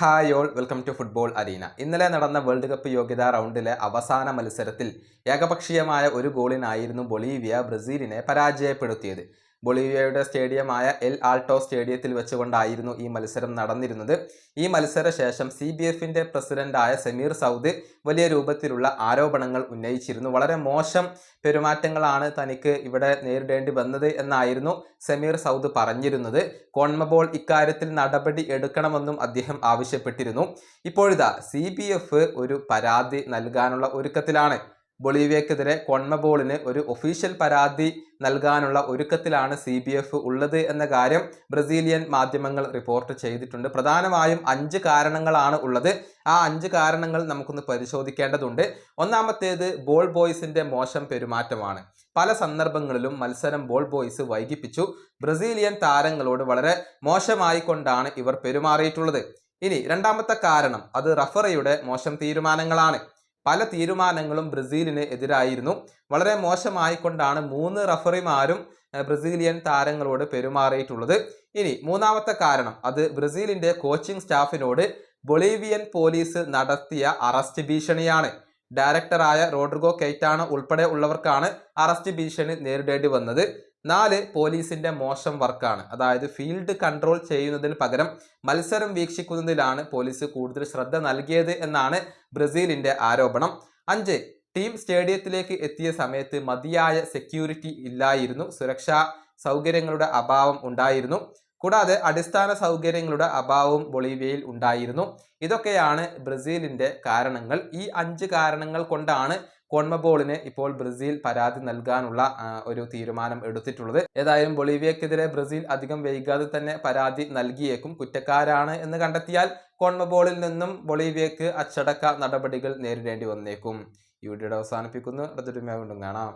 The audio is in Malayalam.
Hi all welcome to football arena. ഇന്നലെ നടന്ന വേൾഡ് കപ്പ് യോഗ്യതാ റൗണ്ടിലെ അവസാന മത്സരത്തിൽ ഏകപക്ഷീയമായ ഒരു ഗോളിനായിരുന്നു ബൊളീവിയ ബ്രസീലിനെ പരാജയപ്പെടുത്തിയത്. ബൊളീവിയയുടെ സ്റ്റേഡിയമായ എൽ ആൾട്ടോ സ്റ്റേഡിയത്തിൽ വെച്ചുകൊണ്ടായിരുന്നു ഈ മത്സരം നടന്നിരുന്നത്. ഈ മത്സരശേഷം CBFന്റെ പ്രസിഡന്റായ സമീർ സൗദ് വലിയ രൂപത്തിലുള്ള ആരോപണങ്ങൾ ഉന്നയിച്ചിരുന്നു. വളരെ മോശം പെരുമാറ്റങ്ങളാണ് തനിക്ക് ഇവിടെ നേരിടേണ്ടി വന്നത് എന്നായിരുന്നു സമീർ സൗദ് പറഞ്ഞിരുന്നത്. കോൺമബോൾ ഇക്കാര്യത്തിൽ നടപടി എടുക്കണമെന്നും അദ്ദേഹം ആവശ്യപ്പെട്ടിരുന്നു. ഇപ്പോഴിതാ CBF ഒരു പരാതി നൽകാനുള്ള ഒരുക്കത്തിലാണ്. ബൊളീവിയക്കെതിരെ കോൺമബോളിന് ഒരു ഒഫീഷ്യൽ പരാതി നൽകാനുള്ള ഒരുക്കത്തിലാണ് CBF ഉള്ളത് എന്ന കാര്യം ബ്രസീലിയൻ മാധ്യമങ്ങൾ റിപ്പോർട്ട് ചെയ്തിട്ടുണ്ട്. പ്രധാനമായും 5 കാരണങ്ങളാണ് ഉള്ളത്. ആ 5 കാരണങ്ങൾ നമുക്കൊന്ന് പരിശോധിക്കേണ്ടതുണ്ട്. ഒന്നാമത്തേത് ബോൾ ബോയ്സിന്റെ മോശം പെരുമാറ്റമാണ്. പല സന്ദർഭങ്ങളിലും മത്സരം ബോൾ ബോയ്സ് വൈകിപ്പിച്ചു. ബ്രസീലിയൻ താരങ്ങളോട് വളരെ മോശമായി കൊണ്ടാണ് ഇവർ പെരുമാറിയിട്ടുള്ളത്. ഇനി രണ്ടാമത്തെ കാരണം അത് റഫറിയുടെ മോശം തീരുമാനങ്ങളാണ്. പല തീരുമാനങ്ങളും ബ്രസീലിന് എതിരായിരുന്നു. വളരെ മോശമായി കൊണ്ടാണ് 3 റഫറിമാരും ബ്രസീലിയൻ താരങ്ങളോട് പെരുമാറിയിട്ടുള്ളത്. ഇനി മൂന്നാമത്തെ കാരണം അത് ബ്രസീലിന്റെ കോച്ചിങ് സ്റ്റാഫിനോട് ബൊളീവിയൻ പോലീസ് നടത്തിയ അറസ്റ്റ് ഭീഷണിയാണ്. ഡയറക്ടറായ റോഡ്രിഗോ കെയ്റ്റാനോ ഉൾപ്പെടെ ഉള്ളവർക്കാണ് അറസ്റ്റ് ഭീഷണി നേരിടേണ്ടി വന്നത്. 4 പോലീസിന്റെ മോശം വർക്കാണ്. അതായത് ഫീൽഡ് കൺട്രോൾ ചെയ്യുന്നതിന് പകരം മത്സരം വീക്ഷിക്കുന്നതിലാണ് പോലീസ് കൂടുതൽ ശ്രദ്ധ നൽകിയത് എന്നാണ് ബ്രസീലിന്റെ ആരോപണം. 5 ടീം സ്റ്റേഡിയത്തിലേക്ക് എത്തിയ സമയത്ത് മതിയായ സെക്യൂരിറ്റി ഇല്ലായിരുന്നു. സുരക്ഷാ സൗകര്യങ്ങളുടെ അഭാവം ഉണ്ടായിരുന്നു. കൂടാതെ അടിസ്ഥാന സൗകര്യങ്ങളുടെ അഭാവവും ബൊളീവിയയിൽ ഉണ്ടായിരുന്നു. ഇതൊക്കെയാണ് ബ്രസീലിന്റെ കാരണങ്ങൾ. ഈ 5 കാരണങ്ങൾ കൊണ്ടാണ് കോൺമബോളിന് ഇപ്പോൾ ബ്രസീൽ പരാതി നൽകാനുള്ള ഒരു തീരുമാനം എടുത്തിട്ടുള്ളത്. ഏതായാലും ബൊളീവിയക്കെതിരെ ബ്രസീൽ അധികം വൈകാതെ തന്നെ പരാതി നൽകിയേക്കും. കുറ്റക്കാരാണ് എന്ന് കണ്ടെത്തിയാൽ കോൺമബോളിൽ നിന്നും ബൊളീവിയക്ക് അച്ചടക്ക നടപടികൾ നേരിടേണ്ടി വന്നേക്കും. ഈ വീഡിയോയുടെ അവസാനിപ്പിക്കുന്നു. അടുത്തൊരു വീണ്ടും കാണാം.